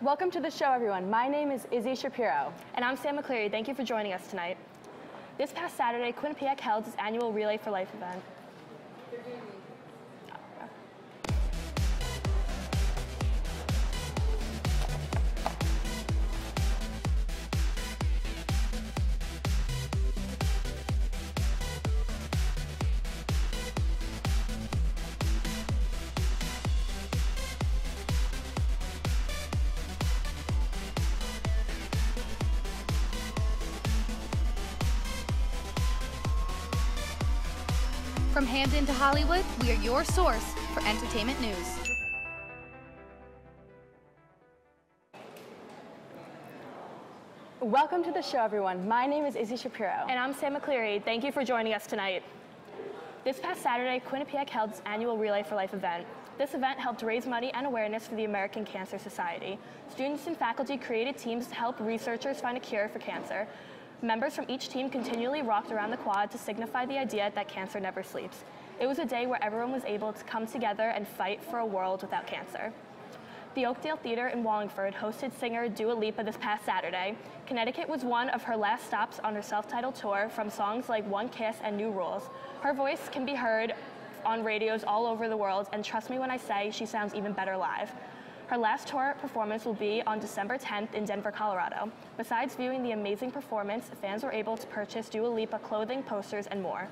Welcome to the show, everyone. My name is Izzy Shapiro. And I'm Sam McCleary. Thank you for joining us tonight. This past Saturday, Quinnipiac held its annual Relay for Life event. From Hamden to Hollywood, we are your source for entertainment news. Welcome to the show, everyone. My name is Izzy Shapiro. And I'm Sam McCleary. Thank you for joining us tonight. This past Saturday, Quinnipiac held its annual Relay for Life event. This event helped raise money and awareness for the American Cancer Society. Students and faculty created teams to help researchers find a cure for cancer. Members from each team continually rocked around the quad to signify the idea that cancer never sleeps. It was a day where everyone was able to come together and fight for a world without cancer. The Oakdale Theater in Wallingford hosted singer Dua Lipa this past Saturday. Connecticut was one of her last stops on her self-titled tour from songs like One Kiss and New Rules. Her voice can be heard on radios all over the world, and trust me when I say she sounds even better live. Her last tour performance will be on December 10th in Denver, Colorado. Besides viewing the amazing performance, fans were able to purchase Dua Lipa clothing, posters, and more.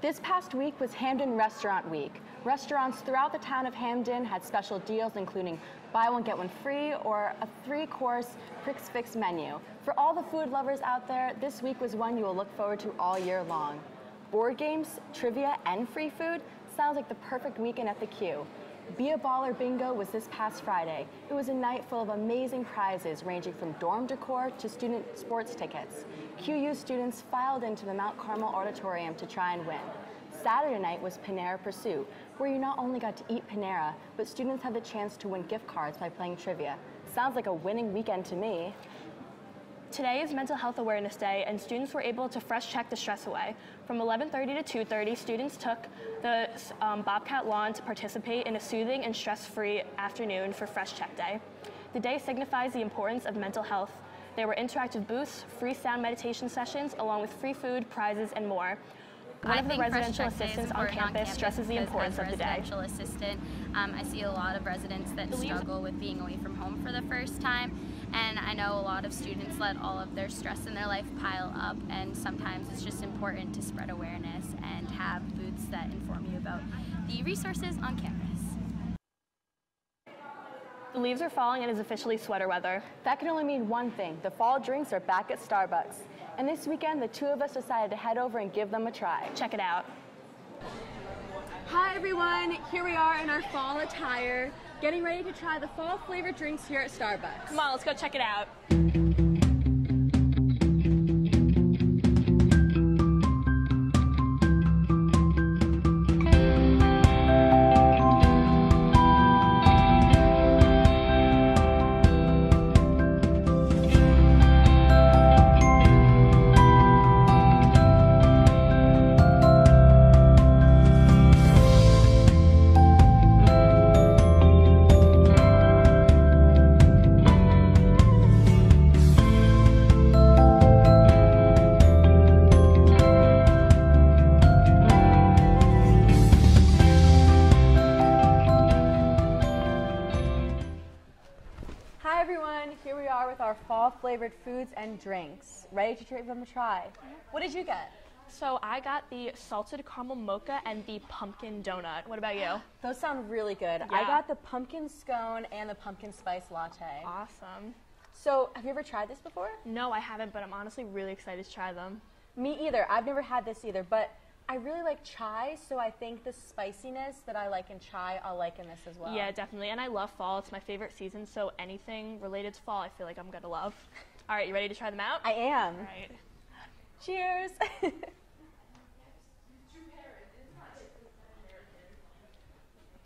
This past week was Hamden Restaurant Week. Restaurants throughout the town of Hamden had special deals, including buy one, get one free, or a 3-course Prix Fix menu. For all the food lovers out there, this week was one you will look forward to all year long. Board games, trivia, and free food sounds like the perfect weekend at the Q. Be a Baller Bingo was this past Friday. It was a night full of amazing prizes ranging from dorm decor to student sports tickets. QU students filed into the Mount Carmel Auditorium to try and win. Saturday night was Panera Pursuit, where you not only got to eat Panera, but students had the chance to win gift cards by playing trivia. Sounds like a winning weekend to me. Today is Mental Health Awareness Day, and students were able to fresh check the stress away. From 11:30 to 2:30, students took the Bobcat lawn to participate in a soothing and stress-free afternoon for Fresh Check Day. The day signifies the importance of mental health. There were interactive booths, free sound meditation sessions, along with free food, prizes, and more. One of the residential assistants on campus stresses the importance of the day. As a residential assistant, I see a lot of residents that struggle with being away from home for the first time, and I know a lot of students let all of their stress in their life pile up, and sometimes it's just important to spread awareness and have booths that inform you about the resources on campus. The leaves are falling and it is officially sweater weather. That can only mean one thing. The fall drinks are back at Starbucks. And this weekend, the two of us decided to head over and give them a try. Check it out. Hi everyone, here we are in our fall attire, getting ready to try the fall flavored drinks here at Starbucks. Come on, let's go check it out. Here we are with our fall flavored foods and drinks, ready to give them a try. What did you get? So I got the salted caramel mocha and the pumpkin donut. What about you? Those sound really good. Yeah. I got the pumpkin scone and the pumpkin spice latte. Awesome. So have you ever tried this before? No, I haven't, but I'm honestly really excited to try them. Me either. I've never had this either, but I really like chai, so I think the spiciness that I like in chai, I'll like in this as well. Yeah, definitely. And I love fall. It's my favorite season, so anything related to fall, I feel like I'm going to love. All right, you ready to try them out? I am. All right. Cheers.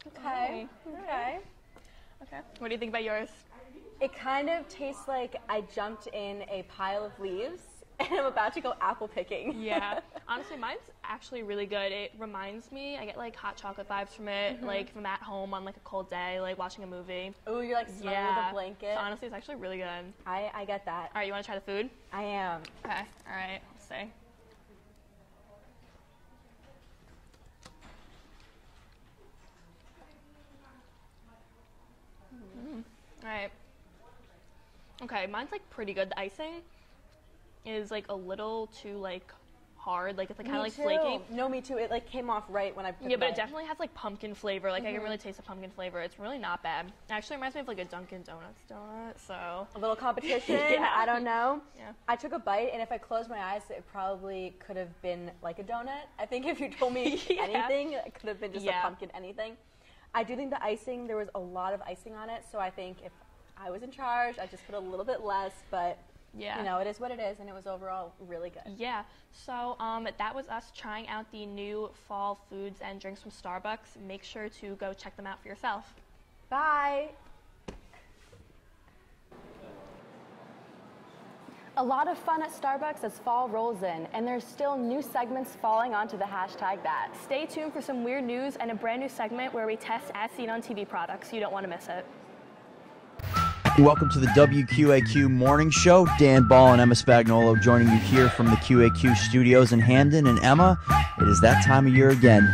Okay. Okay. Okay. What do you think about yours? It kind of tastes like I jumped in a pile of leaves and I'm about to go apple picking. Yeah. Honestly, mine's actually really good. It reminds me, I get like hot chocolate vibes from it, like from at home on like a cold day, like watching a movie. Ooh, you're like snuggling with a blanket. So honestly, it's actually really good. I get that. All right, you want to try the food? I am. Okay. All right. Let's see. All right. Okay, mine's like pretty good. The icing is like a little too like hard, like it's like kind of like flaky. No, me too. It like came off right when I put Yeah, but it definitely has like pumpkin flavor. Like I can really taste the pumpkin flavor. It's really not bad. It actually reminds me of like a Dunkin' Donuts donut. So a little competition. Yeah. I don't know. Yeah. I took a bite, and if I closed my eyes, it probably could have been like a donut. I think if you told me anything, it could have been just a pumpkin anything. I do think the icing, there was a lot of icing on it, so I think if I was in charge, I'd just put a little bit less, but you know, it is what it is, and it was overall really good. Yeah, so that was us trying out the new fall foods and drinks from Starbucks. Make sure to go check them out for yourself. Bye! A lot of fun at Starbucks as fall rolls in, and there's still new segments falling onto the hashtag that. Stay tuned for some weird news and a brand new segment where we test as seen on TV products. You don't want to miss it. Welcome to the WQAQ Morning Show. Dan Ball and Emma Spagnolo joining you here from the QAQ studios in Hamden. And Emma, it is that time of year again.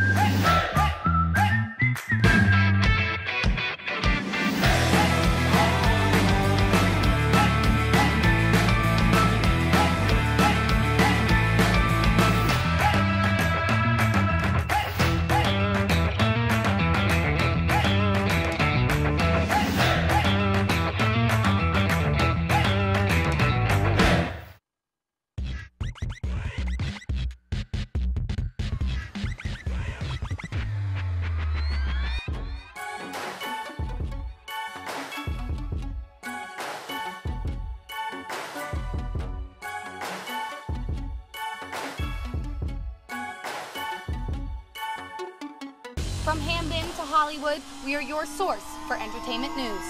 From Hamden to Hollywood, we are your source for entertainment news.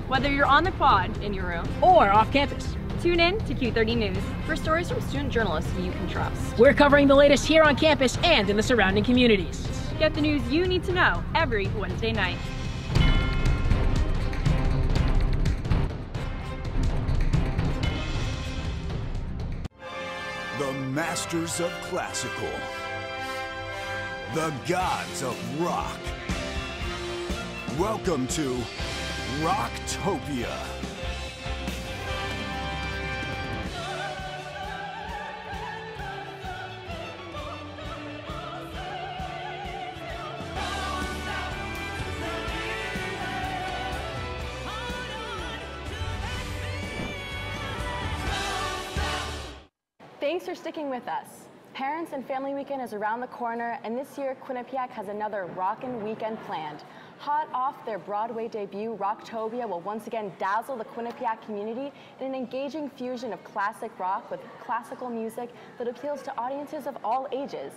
Whether you're on the quad in your room or off campus, tune in to Q30 News for stories from student journalists you can trust. We're covering the latest here on campus and in the surrounding communities. Get the news you need to know every Wednesday night. The masters of classical. The gods of rock. Welcome to Rocktopia. Thanks for sticking with us. Parents and Family Weekend is around the corner, and this year Quinnipiac has another rockin' weekend planned. Hot off their Broadway debut, Rocktopia will once again dazzle the Quinnipiac community in an engaging fusion of classic rock with classical music that appeals to audiences of all ages.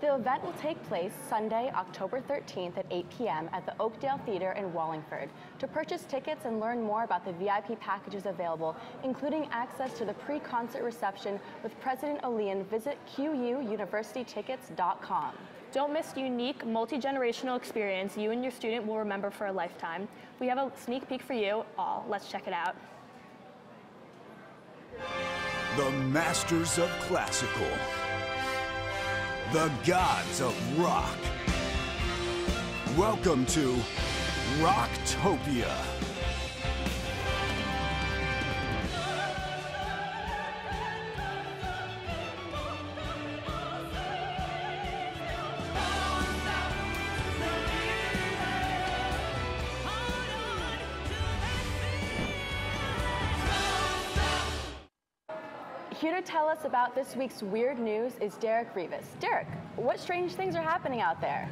The event will take place Sunday, October 13th at 8 p.m. at the Oakdale Theater in Wallingford. To purchase tickets and learn more about the VIP packages available, including access to the pre-concert reception with President O'Lean, visit QUuniversitytickets.com. Don't miss the unique, multi-generational experience you and your student will remember for a lifetime. We have a sneak peek for you all. Let's check it out. The masters of classical. The gods of rock. Welcome to Rocktopia. Here to tell us about this week's weird news is Derek Rivas. Derek, what strange things are happening out there?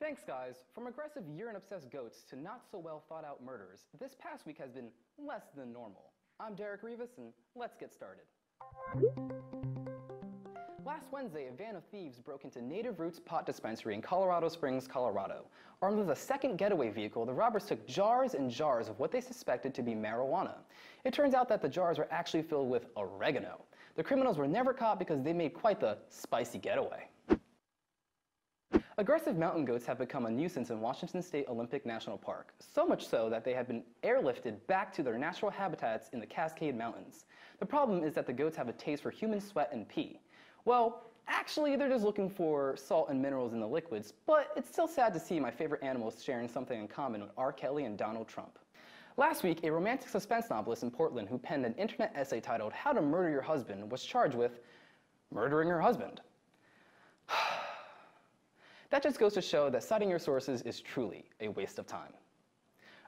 Thanks, guys. From aggressive urine-obsessed goats to not-so-well-thought-out murders, this past week has been less than normal. I'm Derek Rivas, and let's get started. Last Last Wednesday, a van of thieves broke into Native Roots Pot Dispensary in Colorado Springs, Colorado. Armed with a second getaway vehicle, the robbers took jars and jars of what they suspected to be marijuana. It turns out that the jars were actually filled with oregano. The criminals were never caught because they made quite the spicy getaway. Aggressive mountain goats have become a nuisance in Washington State Olympic National Park, so much so that they have been airlifted back to their natural habitats in the Cascade Mountains. The problem is that the goats have a taste for human sweat and pee. Well, actually, they're just looking for salt and minerals in the liquids, but it's still sad to see my favorite animals sharing something in common with R. Kelly and Donald Trump. Last week, a romantic suspense novelist in Portland who penned an internet essay titled How to Murder Your Husband was charged with murdering her husband. That just goes to show that citing your sources is truly a waste of time.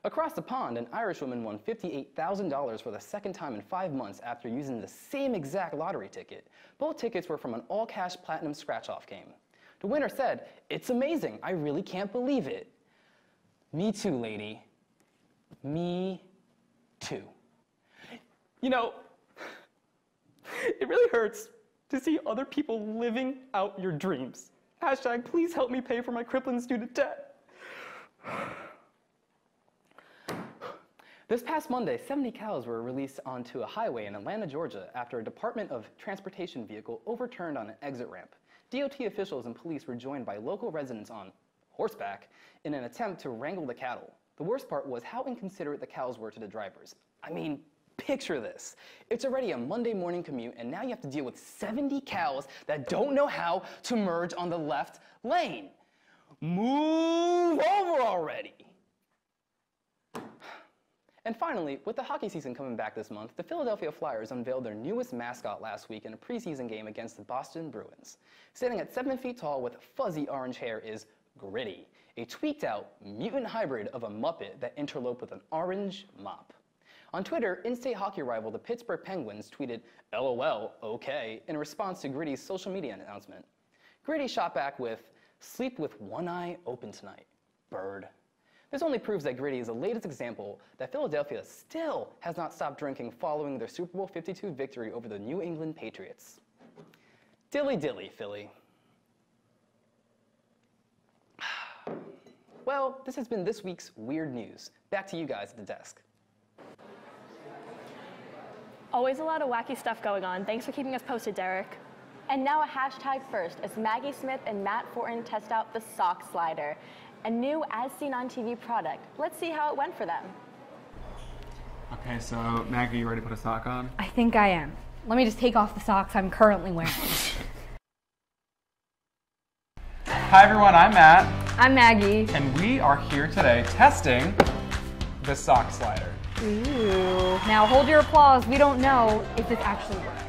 Across the pond, an Irish woman won $58,000 for the second time in 5 months after using the same exact lottery ticket. Both tickets were from an all-cash platinum scratch-off game. The winner said, "It's amazing, I really can't believe it." Me too, lady. Me too. You know, it really hurts to see other people living out your dreams. Hashtag, please help me pay for my crippling student debt. This past Monday, 70 cows were released onto a highway in Atlanta, Georgia, after a Department of Transportation vehicle overturned on an exit ramp. DOT officials and police were joined by local residents on horseback in an attempt to wrangle the cattle. The worst part was how inconsiderate the cows were to the drivers. I mean, picture this. It's already a Monday morning commute, and now you have to deal with 70 cows that don't know how to merge on the left lane. Move over already. And finally, with the hockey season coming back this month, the Philadelphia Flyers unveiled their newest mascot last week in a preseason game against the Boston Bruins. Standing at 7 feet tall with fuzzy orange hair is Gritty, a tweaked-out mutant hybrid of a Muppet that interloped with an orange mop. On Twitter, in-state hockey rival the Pittsburgh Penguins tweeted, "LOL, okay," in response to Gritty's social media announcement. Gritty shot back with, "Sleep with one eye open tonight, bird." This only proves that Gritty is the latest example that Philadelphia still has not stopped drinking following their Super Bowl 52 victory over the New England Patriots. Dilly dilly, Philly. Well, this has been this week's Weird News. Back to you guys at the desk. Always a lot of wacky stuff going on. Thanks for keeping us posted, Derek. And now a hashtag first as Maggie Smith and Matt Fortin test out the sock slider, a new as seen on TV product. Let's see how it went for them. Okay, so Maggie, you ready to put a sock on? I think I am. Let me just take off the socks I'm currently wearing. Hi everyone, I'm Matt. I'm Maggie. And we are here today testing the sock slider. Ooh. Now hold your applause. We don't know if this actually works.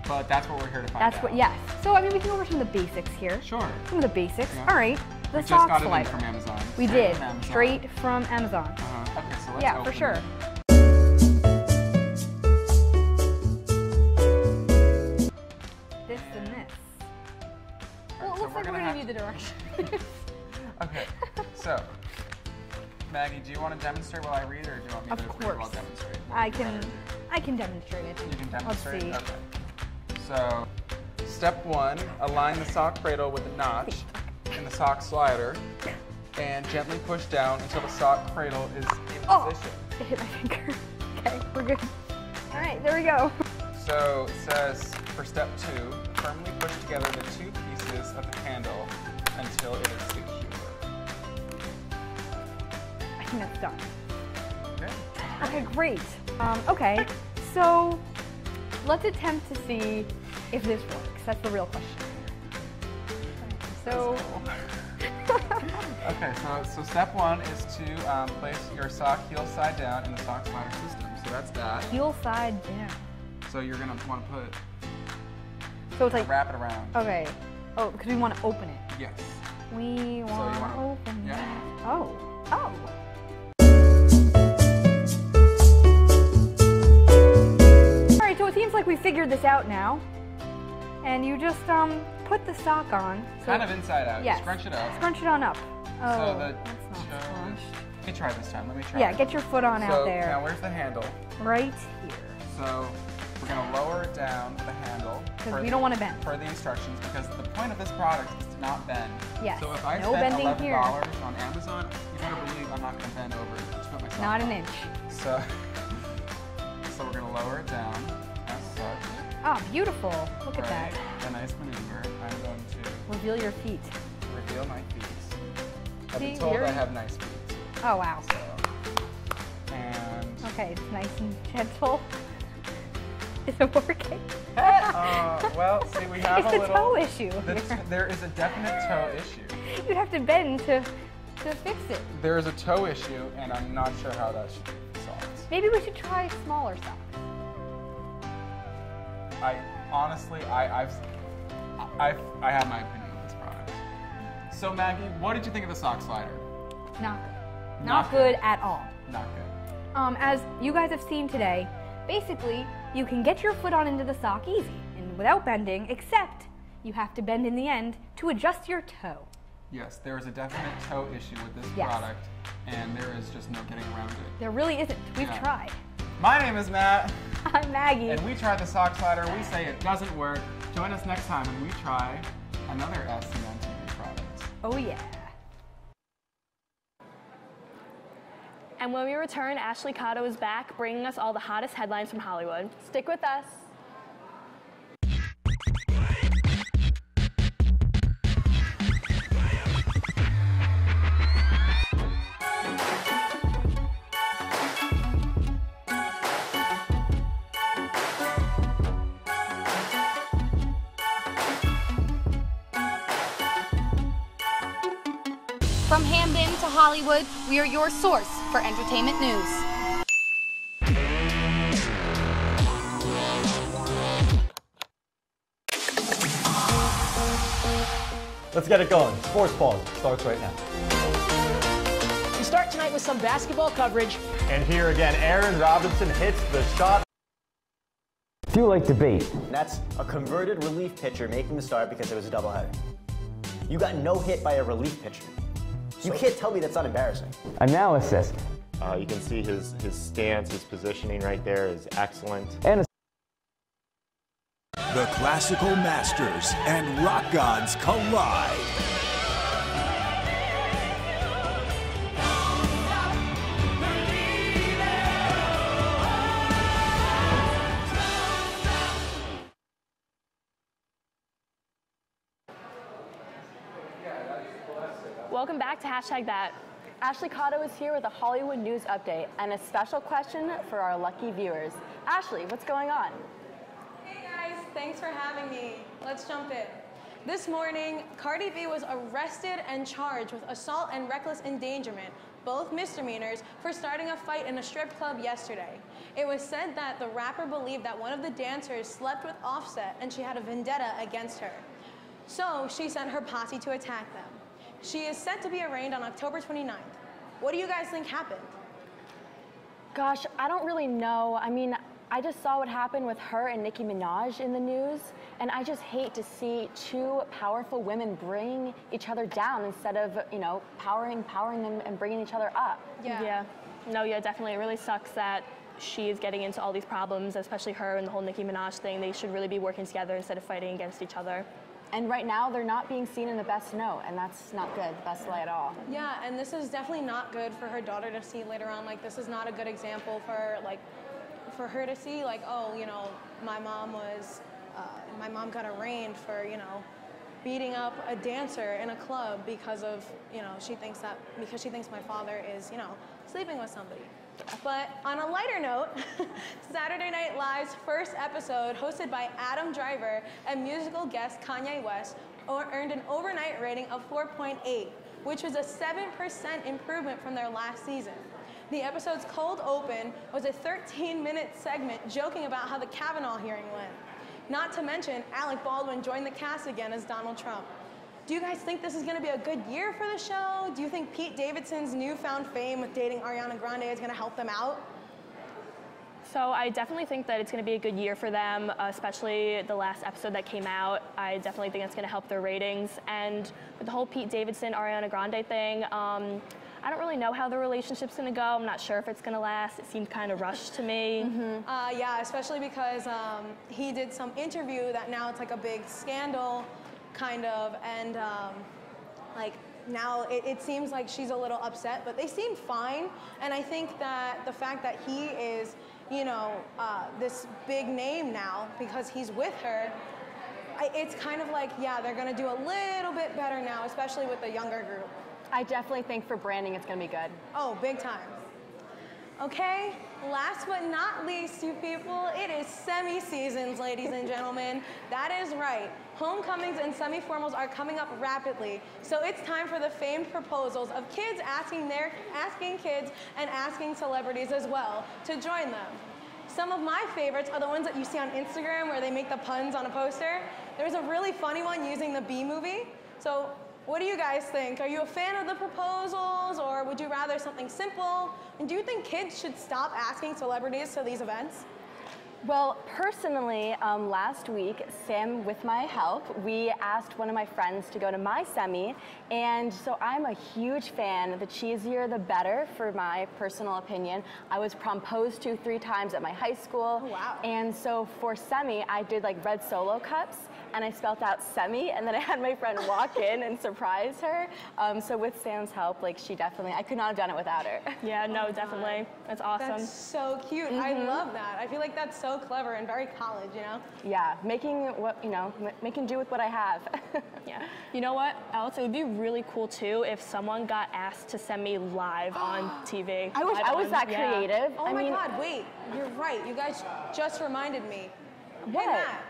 But that's what we're here to find That's out. what, yes. So, I mean, we can go over some of the basics here. Sure. Some of the basics. Yeah. All right. The We sock just got it in slider. from Amazon. We Straight did. from Amazon. Straight from Amazon. Okay, so let's Yeah, open for sure. it. This and this. Well, it so looks like we're gonna going to have need the directions. Okay, so Maggie, do you want to demonstrate while I read, or do you want me Of to read course. while I demonstrate? What I would you rather can demonstrate it. do? You can demonstrate? Let's see. Okay. So, step 1, align the sock cradle with a notch in the sock slider, and gently push down until the sock cradle is in position. It hit my finger. Okay, we're good. All right, there we go. So it says, for step 2, firmly push together the two pieces of the handle until it is secure. I think that's done. Okay. Okay, great. Okay, so let's attempt to see if this works. That's the real question. So, Okay, so step 1 is to place your sock heel side down in the sock slider system. So that's that. heel side down. So you're gonna want to put, So it's like, wrap it around. okay. Oh, because we want to open it. Yes. We want to wanna- open yeah. it. Oh, oh. All right, so it seems like we figured this out now. And you just put the sock on. So Kind of inside out. Yes. Scrunch it up. Scrunch it on up. Oh, So the that's not toes. scrunched. Let me try this time. Let me try. Yeah, it. get your foot on So out there. now where's the handle? Right here. So we're going to lower it down the handle. Because we don't want to bend. Per the instructions, because the point of this product is to not bend. Yes. So if I no spend bending $11 here. on Amazon, you better believe I'm not going to bend over to put my sock Not on. an inch. So we're going to lower it down as such. Oh, beautiful. Look at that. A nice maneuver. I'm going to Reveal your feet. reveal my feet. I've See, been told you're- I have nice feet. Oh, wow. So, and Okay, it's nice and gentle. Is it working? well, see, we have It's a a little. toe issue here. There is a definite toe issue. You have to bend to fix it. There is a toe issue, and I'm not sure how that should be solved. Maybe we should try smaller socks. I honestly, I have my opinion on this product. So Maggie, what did you think of the sock slider? Not good. Not Not good at all. Not good. As you guys have seen today, basically, you can get your foot on into the sock easy and without bending, except you have to bend in the end to adjust your toe. Yes, there is a definite toe issue with this Yes. product, and there is just no getting around it. There really isn't. We've Yeah. tried. My name is Matt, I'm Maggie. and we tried the sock slider. We say it doesn't work. Join us next time when we try another SCN TV product. Oh yeah. And when we return, Ashley Cotto is back, bringing us all the hottest headlines from Hollywood. Stick with us. From Hamden to Hollywood, we are your source for entertainment news. Let's get it going. Sports Ball starts right now. We start tonight with some basketball coverage. And here again, Aaron Robinson hits the shot. Do you like debate? That's a converted relief pitcher making the start because it was a doubleheader. You got no hit by a relief pitcher. You can't tell me that's not embarrassing. Analysis. You can see his stance, his positioning right there is excellent. And The classical masters and rock gods collide. Welcome back to #that. Ashley Cotto is here with a Hollywood news update and a special question for our lucky viewers. Ashley, what's going on? Hey guys, thanks for having me. Let's jump in. This morning, Cardi B was arrested and charged with assault and reckless endangerment, both misdemeanors, for starting a fight in a strip club yesterday. It was said that the rapper believed that one of the dancers slept with Offset and she had a vendetta against her. So she sent her posse to attack them. She is set to be arraigned on October 29th. What do you guys think happened? Gosh, I don't really know. I mean, I just saw what happened with her and Nicki Minaj in the news, and I just hate to see two powerful women bring each other down instead of, you know, powering them and bringing each other up. Yeah. No, yeah, definitely. It really sucks that she is getting into all these problems, especially her and the whole Nicki Minaj thing. They should really be working together instead of fighting against each other. And right now, they're not being seen in the best note, and that's not good, the best light at all. Yeah, and this is definitely not good for her daughter to see later on. Like, this is not a good example for, like, for her to see, like, oh, you know, my mom got arraigned for, you know, beating up a dancer in a club because of, you know, because she thinks my father is, you know, sleeping with somebody. But on a lighter note, Saturday Night Live's first episode, hosted by Adam Driver and musical guest Kanye West, earned an overnight rating of 4.8, which was a 7% improvement from their last season. The episode's cold open was a 13-minute segment joking about how the Kavanaugh hearing went. Not to mention, Alec Baldwin joined the cast again as Donald Trump. Do you guys think this is going to be a good year for the show? Do you think Pete Davidson's newfound fame with dating Ariana Grande is going to help them out? So I definitely think that it's going to be a good year for them, especially the last episode that came out. I definitely think it's going to help their ratings. And with the whole Pete Davidson, Ariana Grande thing, I don't really know how the relationship's gonna go. I'm not sure if it's gonna last. It seemed kind of rushed to me. Yeah, especially because he did some interview that now it's like a big scandal, kind of, and like now it seems like she's a little upset, but they seem fine. And I think that the fact that he is, you know, this big name now because he's with her, it's kind of like, yeah, they're gonna do a little bit better now, especially with the younger group. I definitely think for branding it's gonna be good. Oh, big time. Okay, last but not least, you people, it is semi-seasons, ladies and gentlemen. That is right. Homecomings and semi-formals are coming up rapidly, so it's time for the famed proposals of kids asking kids and asking celebrities as well to join them. Some of my favorites are the ones that you see on Instagram where they make the puns on a poster. There's a really funny one using the Bee Movie. So what do you guys think? Are you a fan of the proposals, or would you rather something simple? And do you think kids should stop asking celebrities to these events? Well, personally, last week, Sam, with my help, we asked one of my friends to go to my semi, and so I'm a huge fan. The cheesier, the better, for my personal opinion. I was proposed to 3 times at my high school. Oh, wow. And so for semi, I did like red Solo cups, and I spelled out semi, and then I had my friend walk in and surprise her. So with Sam's help, like, she definitely, I could not have done it without her. Yeah, no, definitely. That's awesome. That's so cute. I love that. I feel like that's so clever and very college, you know? Yeah, making do with what I have. Yeah. You know what, Alex? It would be really cool too if someone got asked to send me live on TV. I wish I was that creative. Oh my God, wait, you're right. You guys just reminded me. What? Hey, Matt,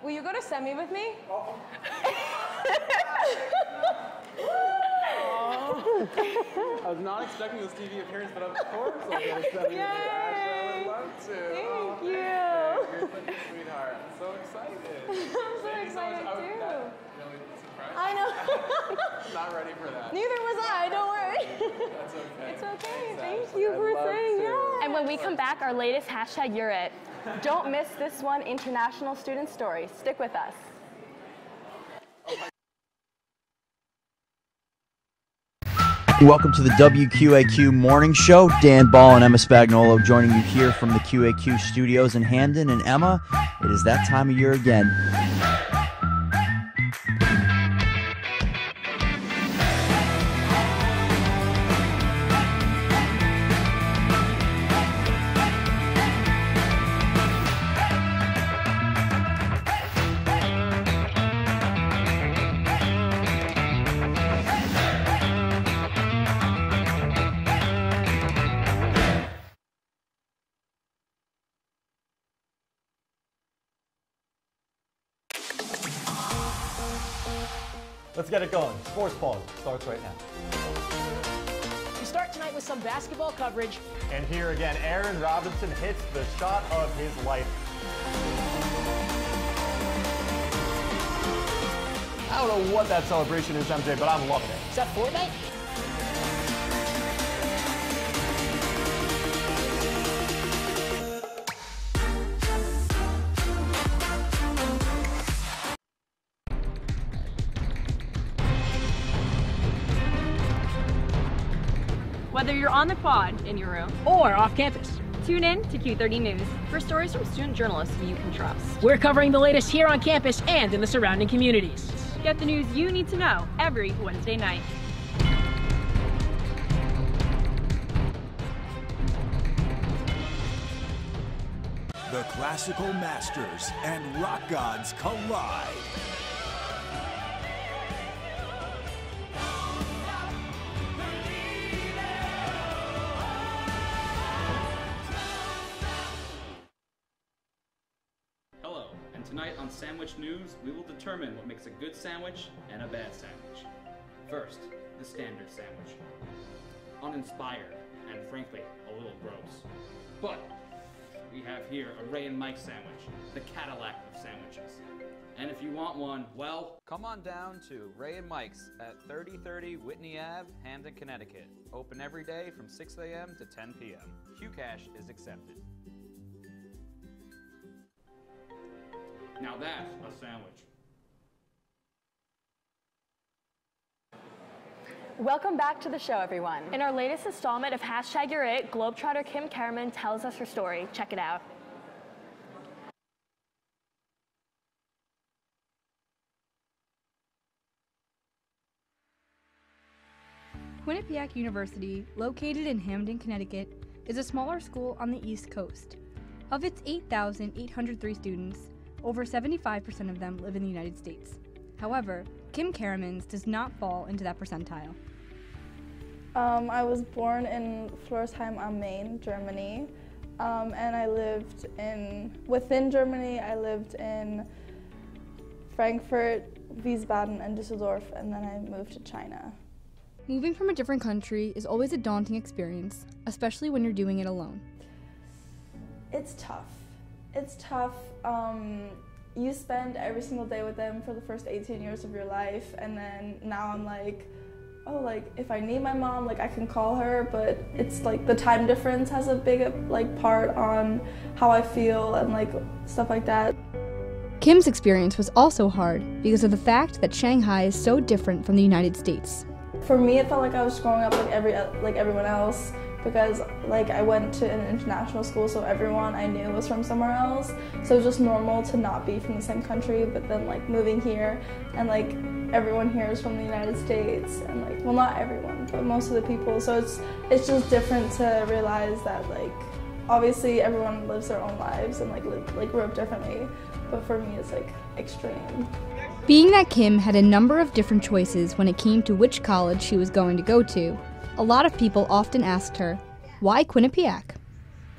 will you go to semi with me? I was not expecting this TV appearance, but of course I'll go to semi. Yay! I would love to. Thank you. You're such a sweetheart. I'm so excited. I'm so excited too. Really surprised? I know. Not ready for that. Neither was I, don't worry. That's okay. It's okay, Thanks, thank you Ashley. for I'd love saying to. yes. And when we come back, our latest hashtag You're It. Don't miss this one, International Student Story. Stick with us. Welcome to the WQAQ Morning Show. Dan Ball and Emma Spagnolo joining you here from the QAQ studios in Hamden. And Emma, it is that time of year again. Let's get it going. Sports Ball starts right now. We start tonight with some basketball coverage. And here again, Aaron Robinson hits the shot of his life. I don't know what that celebration is, MJ, but I'm loving it. Is that Fortnite? Whether you're on the quad in your room or off campus, tune in to Q30 News for stories from student journalists who you can trust. We're covering the latest here on campus and in the surrounding communities. Get the news you need to know every Wednesday night. The classical masters and rock gods collide. Hello, and tonight on Sandwich News, we will determine what makes a good sandwich and a bad sandwich. First, the standard sandwich. Uninspired, and frankly, a little gross. But we have here a Ray and Mike sandwich, the Cadillac of sandwiches. And if you want one, well, come on down to Ray and Mike's at 3030 Whitney Ave, Hamden, Connecticut. Open every day from 6 a.m. to 10 p.m. QCash is accepted. now that's a sandwich. Welcome back to the show, everyone. In our latest installment of Hashtag You're It, Globetrotter Kim Karaman tells us her story. Check it out. Quinnipiac University, located in Hamden, Connecticut, is a smaller school on the East Coast. Of its 8,803 students, over 75% of them live in the United States. However, Kim Karaman's does not fall into that percentile. I was born in Floresheim am Main, Germany, and I lived within Germany, I lived in Frankfurt, Wiesbaden, and Düsseldorf, and then I moved to China. Moving from a different country is always a daunting experience, especially when you're doing it alone. It's tough. It's tough. You spend every single day with them for the first 18 years of your life, and then now I'm like, oh, like if I need my mom, like I can call her, but it's like the time difference has a big like part on how I feel and like stuff like that. Kim's experience was also hard because of the fact that Shanghai is so different from the United States. For me, it felt like I was growing up like everyone else, because like I went to an international school, so everyone I knew was from somewhere else. So it was just normal to not be from the same country, but then like moving here and like everyone here is from the United States, and like, well, not everyone, but most of the people. So it's just different to realize that like obviously everyone lives their own lives and like grew up differently, but for me it's like extreme. Being that Kim had a number of different choices when it came to which college she was going to go to, a lot of people often asked her, why Quinnipiac?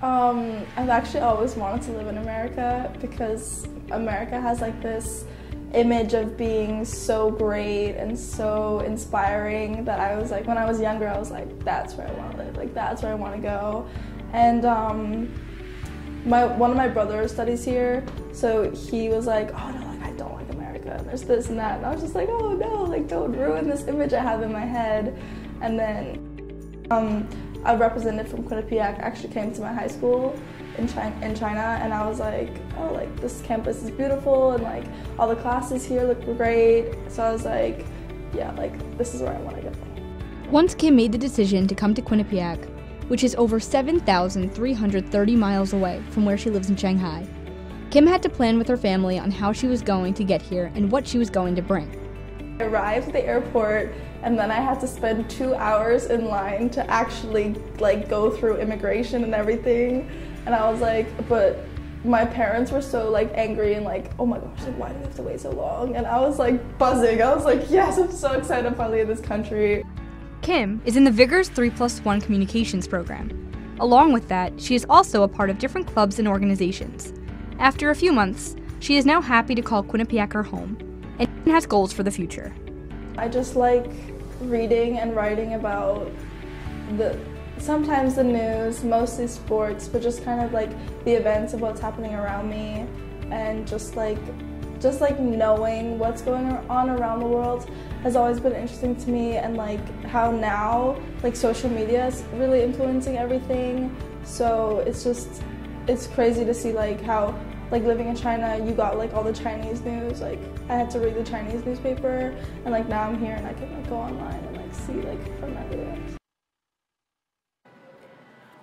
I've actually always wanted to live in America because America has like this image of being so great and so inspiring that I was like, when I was younger, I was like, that's where I want to live, like that's where I want to go. And one of my brothers studies here, so he was like, oh no, like I don't like America, and there's this and that, and I was just like, oh no, like don't ruin this image I have in my head. And then a representative from Quinnipiac actually came to my high school in China, and I was like, oh, like this campus is beautiful, and like all the classes here look great. So I was like, yeah, like this is where I want to go. Once Kim made the decision to come to Quinnipiac, which is over 7,330 miles away from where she lives in Shanghai, Kim had to plan with her family on how she was going to get here and what she was going to bring. I arrived at the airport, and then I had to spend 2 hours in line to actually like go through immigration and everything. And I was like, but my parents were so like angry and like, oh my gosh, like why do we have to wait so long? And I was like buzzing. I was like, yes, I'm so excited I'm finally in this country. Kim is in the Vigors 3+1 communications program. Along with that, she is also a part of different clubs and organizations. After a few months, she is now happy to call Quinnipiac her home and has goals for the future. I just like reading and writing about sometimes the news, mostly sports, but just kind of like the events of what's happening around me, and just like knowing what's going on around the world has always been interesting to me, and like how now like social media is really influencing everything. So it's crazy to see like how like living in China, you got like all the Chinese news. Like I had to read the Chinese newspaper, and like now I'm here and I can like go online and like see like from everywhere.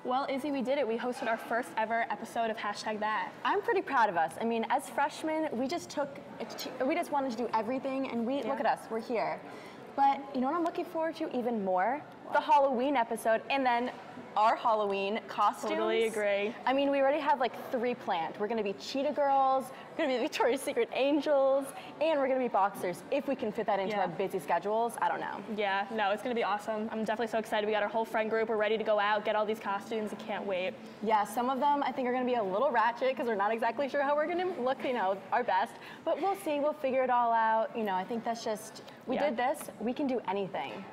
Well, Izzy, we did it. We hosted our first ever episode of Hashtag That. I'm pretty proud of us. I mean, as freshmen, we just wanted to do everything, and look at us, we're here. But you know what I'm looking forward to even more? The Halloween episode, and then our Halloween costumes. Totally agree. I mean, we already have like 3 planned. We're gonna be Cheetah Girls, we're gonna be Victoria's Secret Angels, and we're gonna be boxers. If we can fit that into our busy schedules, I don't know. Yeah, no, it's gonna be awesome. I'm definitely so excited. We got our whole friend group. We're ready to go out, get all these costumes. I can't wait. Yeah, some of them I think are gonna be a little ratchet because we're not exactly sure how we're gonna look, you know, our best. But we'll see, we'll figure it all out. You know, I think that's just, we did this, we can do anything.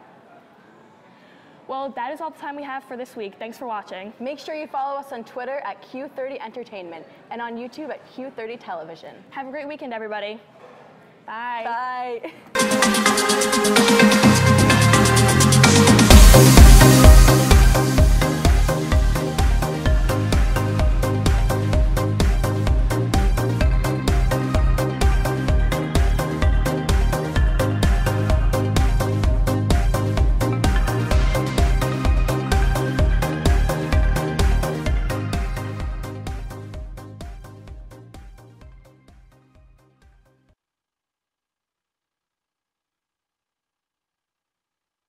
Well, that is all the time we have for this week. Thanks for watching. Make sure you follow us on Twitter at Q30 Entertainment and on YouTube at Q30 Television. Have a great weekend, everybody. Bye. Bye.